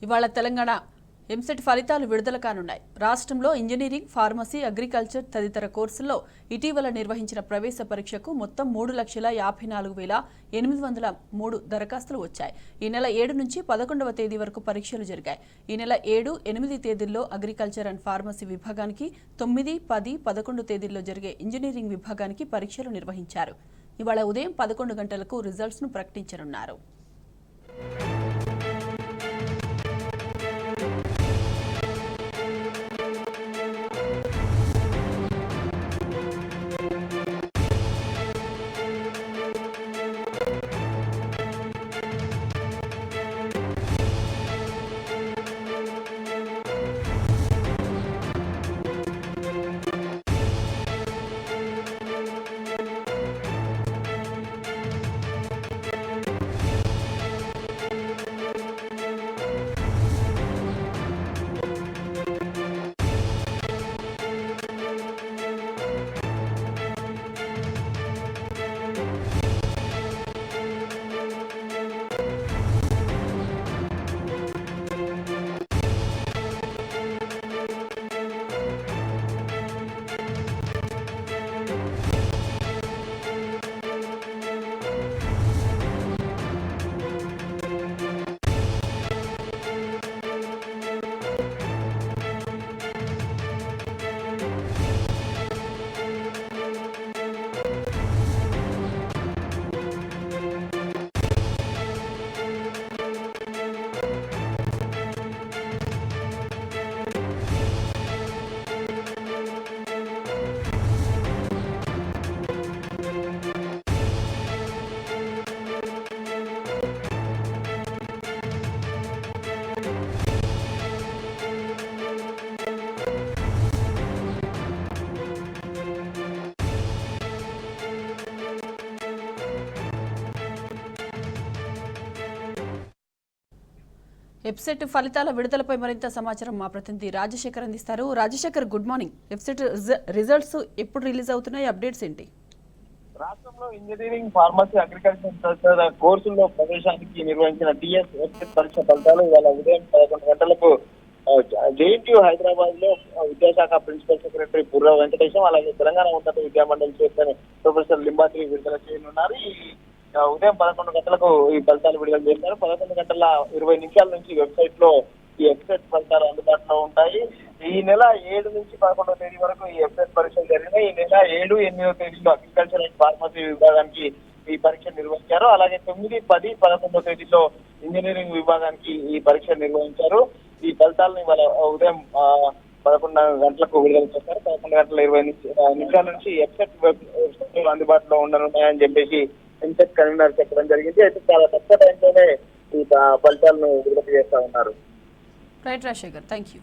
ఇవాళ తెలంగాణ ఎంసెట్ ఫలితాలు విడుదల కానున్నాయి. రాష్ట్రంలో ఇంజనీరింగ్, ఫార్మసీ, అగ్రికల్చర్ తదితర కోర్సుల్లో ఇటీవల నిర్వహించిన ప్రవేశ పరీక్షకు మొత్తం 3,54,803 దరఖాస్తులు వచ్చాయి. ఈ నెల 7 నుంచి 11వ తేదీ వరకు పరీక్షలు జరిగాయి. ఈ నెల 7, 8 తేదీల్లో అగ్రికల్చర్ అండ్ ఫార్మసీ విభాగానికి, 9, 10, 11 తేదీల్లో జరిగే ఇంజనీరింగ్ విభాగానికి పరీక్షలు నిర్వహించారు. ఇవాళ ఉదయం 11 గంటలకు రిజల్ట్స్ ను ప్రకటించనున్నారు. వెబ్సైట్ ఫలితాల విడుదలపై మరింత సమాచారం మా ప్రతినిధి రాజశేఖర్ అందిస్తారు. Rajasekhar, good morning. Website results ఎప్పుడు రిలీజ్ అవుతున్నాయి? అప్డేట్స్ ఏంటి? రాష్ట్రంలో ఇంజనీరింగ్, ఫార్మసీ, అగ్రికల్చర్ కోర్సుల్లో ప్రవేశానికి నిర్వహించిన టీఎస్ వెబ్సైట్ పరీక్ష ఫలితాలు ఇవాళ ఉదయం 11 గంటలకు జేఎన్టీయూ హైదరాబాద్ లో విద్యాశాఖ ప్రిన్సిపల్ సెక్రటరీ బుర్రా వెంకటేశం, అలాగే తెలంగాణ ఉన్నత విద్యామండలి చైర్మన్ ప్రొఫెసర్ లింబాద్రి విడుదల చేయనున్నారు. ఉదయం 11 గంటలకు ఈ ఫలితాలు విడుదల చేశారు. 11 గంటల 20 నిమిషాల నుంచి వెబ్సైట్ లో ఈ వెబ్సైట్ ఫలితాలు అందుబాటులో ఉంటాయి. ఈ నెల 7 నుంచి 11వ తేదీ వరకు ఈ వెబ్సైట్ పరీక్షలు జరిగినాయి. ఈ నెల 7, 8వ తేదీలో అగ్రికల్చర్ అండ్ ఫార్మసీ విభాగానికి ఈ పరీక్ష నిర్వహించారు. అలాగే 9, 10, 11వ తేదీలో ఇంజనీరింగ్ విభాగానికి ఈ పరీక్ష నిర్వహించారు. ఈ ఫలితాలను ఇవాళ ఉదయం 11 గంటలకు విడుదల చేశారు. 11 గంటల 20 నిమిషాల నుంచి వెబ్సైట్ అందుబాటులో ఉండనున్నాయని చెప్పేసి ఎంసెట్ కన్వీనర్ చెప్పడం జరిగింది. అయితే చాలా తక్కువ టైంలోనే ఈ ఫలితాలను విడుదల చేస్తా ఉన్నారు. Right Rajasekhar, thank you.